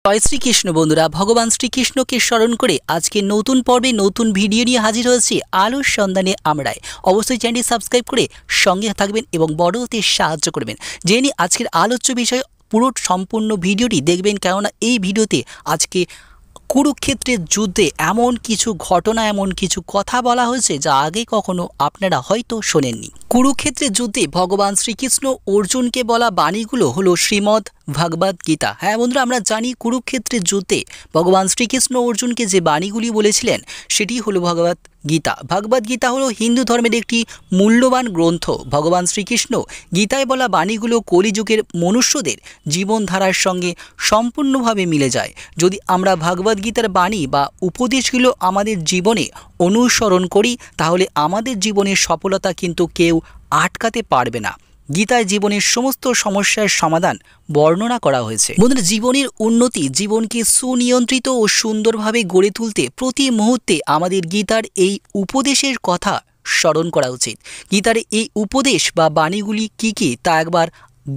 জয় শ্রীকৃষ্ণ বন্ধুরা, ভগবান শ্রীকৃষ্ণকে স্মরণ করে আজকে নতুন পর্বে নতুন ভিডিও নিয়ে হাজির হয়েছি আলোর সন্ধানে আমরাই। অবশ্যই চ্যানেলটি সাবস্ক্রাইব করে সঙ্গে থাকবেন এবং বড় হতে সাহায্য করবেন। জেনে আজকের আলোচ্য বিষয় পুরো সম্পূর্ণ ভিডিওটি দেখবেন, কেননা এই ভিডিওতে আজকে কুরুক্ষেত্রের যুদ্ধে এমন কিছু ঘটনা, এমন কিছু কথা বলা হয়েছে যা আগে কখনো আপনারা হয়তো শোনেননি। কুরুক্ষেত্রের যুদ্ধে ভগবান শ্রীকৃষ্ণ অর্জুনকে বলা বাণীগুলো হলো শ্রীমদ্ ভগবদ গীতা। হ্যাঁ বন্ধুরা, আমরা জানি কুরুক্ষেত্রের যুদ্ধে ভগবান শ্রীকৃষ্ণ অর্জুনকে যে বাণীগুলি বলেছিলেন সেটি হলো ভগবদ গীতা। ভগবদ গীতা হলো হিন্দু ধর্মের একটি মূল্যবান গ্রন্থ। ভগবান শ্রীকৃষ্ণ গীতায় বলা বাণীগুলো কলিযুগের মনুষ্যদের জীবনধারার সঙ্গে সম্পূর্ণভাবে মিলে যায়। যদি আমরা ভগবদ গীতার বাণী বা উপদেশগুলো আমাদের জীবনে অনুসরণ করি, তাহলে আমাদের জীবনের সফলতা কিন্তু কেউ আটকাতে পারবে না। গীতায় জীবনের সমস্ত সমস্যার সমাধান বর্ণনা করা হয়েছে। বন্ধুরা, জীবনের উন্নতি, জীবনকে সুনিয়ন্ত্রিত ও সুন্দরভাবে গড়ে তুলতে প্রতি মুহূর্তে আমাদের গীতার এই উপদেশের কথা স্মরণ করা উচিত। গীতার এই উপদেশ বা বাণীগুলি কী কী তা একবার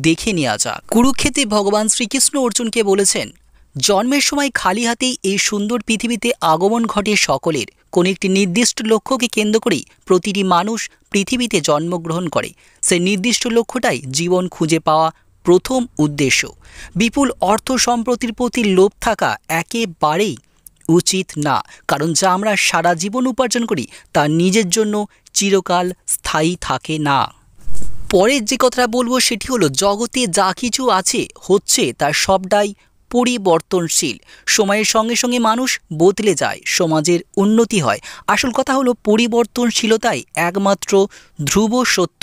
দেখে নেওয়া যাক। কুরুক্ষেত্রে ভগবান শ্রীকৃষ্ণ অর্জুনকে বলেছেন, জন্মের সময় খালি হাতেই এই সুন্দর পৃথিবীতে আগমন ঘটে সকলের। কোনো একটি নির্দিষ্ট লক্ষ্যকে কেন্দ্র করেই প্রতিটি মানুষ পৃথিবীতে জন্মগ্রহণ করে। সেই নির্দিষ্ট লক্ষ্যটাই জীবন খুঁজে পাওয়া প্রথম উদ্দেশ্য। বিপুল অর্থ সম্পত্তির প্রতি লোভ থাকা একেবারেই উচিত না, কারণ যা আমরা সারা জীবন উপার্জন করি তা নিজের জন্য চিরকাল স্থায়ী থাকে না। পরের যে কথাটা বলবো সেটি হলো, জগতে যা কিছু আছে হচ্ছে তার সবটাই পরিবর্তনশীল। সময়ের সঙ্গে সঙ্গে মানুষ বদলে যায়, সমাজের উন্নতি হয়। আসল কথা হলো পরিবর্তনশীলতাই একমাত্র ধ্রুব সত্য।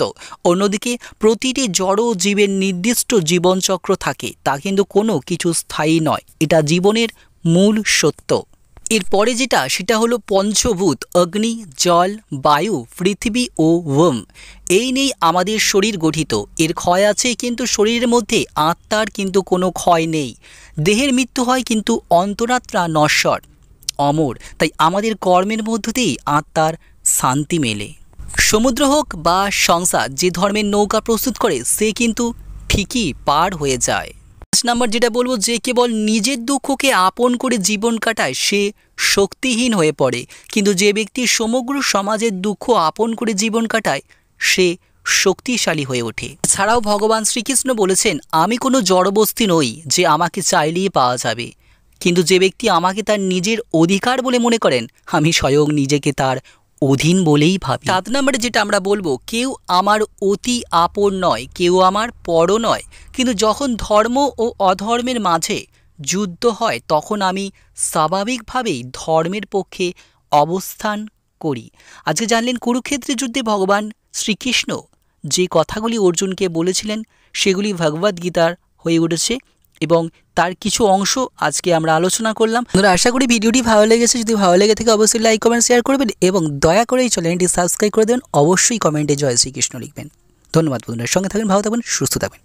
অন্যদিকে প্রতিটি জড় জীবের নির্দিষ্ট জীবনচক্র থাকে, তা কিন্তু কোনো কিছু স্থায়ী নয়। এটা জীবনের মূল সত্য। এরপরে সেটা হলো পঞ্চভূত, অগ্নি, জল, বায়ু, পৃথিবী ও ওম। এই নিয়েই আমাদের শরীর গঠিত। এর ক্ষয় আছে, কিন্তু শরীরের মধ্যে আত্মার কিন্তু কোনো ক্ষয় নেই। দেহের মৃত্যু হয়, কিন্তু অন্তরাত্মা নশ্বর, অমর। তাই আমাদের কর্মের মধ্য দিয়েই আত্মার শান্তি মেলে। সমুদ্র হোক বা সংসার, যে ধর্মের নৌকা প্রস্তুত করে সে কিন্তু ঠিকই পার হয়ে যায়। 5 নম্বর যেটা বলবো, যে কেবল নিজের দুঃখকে আপন করে জীবন কাটায় সে শক্তিহীন হয়ে পড়ে, কিন্তু যে ব্যক্তি সমগ্র সমাজের দুঃখ আপন করে জীবন কাটায় সে শক্তিশালী হয়ে ওঠে। এছাড়াও ভগবান শ্রীকৃষ্ণ বলেছেন, আমি কোনো জড়বস্তু নই যে আমাকে চাইলেই পাওয়া যাবে, কিন্তু যে ব্যক্তি আমাকে তার নিজের অধিকার বলে মনে করেন, আমি স্বয়ং নিজেকে তার অধীন বলেই ভাবি। 7 নম্বরে যেটা আমরা বলবো, কেউ আমার অতি আপন নয়, কেউ আমার পর নয়, কিন্তু যখন ধর্ম ও অধর্মের মাঝে যুদ্ধ হয় তখন আমি স্বাভাবিকভাবেই ধর্মের পক্ষে অবস্থান করি। আজকে জানলেন কুরুক্ষেত্রের যুদ্ধে ভগবান শ্রীকৃষ্ণ যে কথাগুলি অর্জুনকে বলেছিলেন সেগুলি ভগবদ গীতার হয়ে উঠেছে এবং তার কিছু অংশ আজকে আমরা আলোচনা করলাম। বন্ধুরা, আশা করি ভিডিওটি ভালো লেগেছে। যদি ভালো লেগে থাকে অবশ্যই লাইক, কমেন্ট, শেয়ার করবেন এবং দয়া করে এই চ্যানেলটি সাবস্ক্রাইব করে দেবেন। অবশ্যই কমেন্টে জয় শ্রীকৃষ্ণ লিখবেন। ধন্যবাদ বন্ধুরা, সঙ্গে থাকবেন, ভালো থাকবেন, সুস্থ থাকবেন।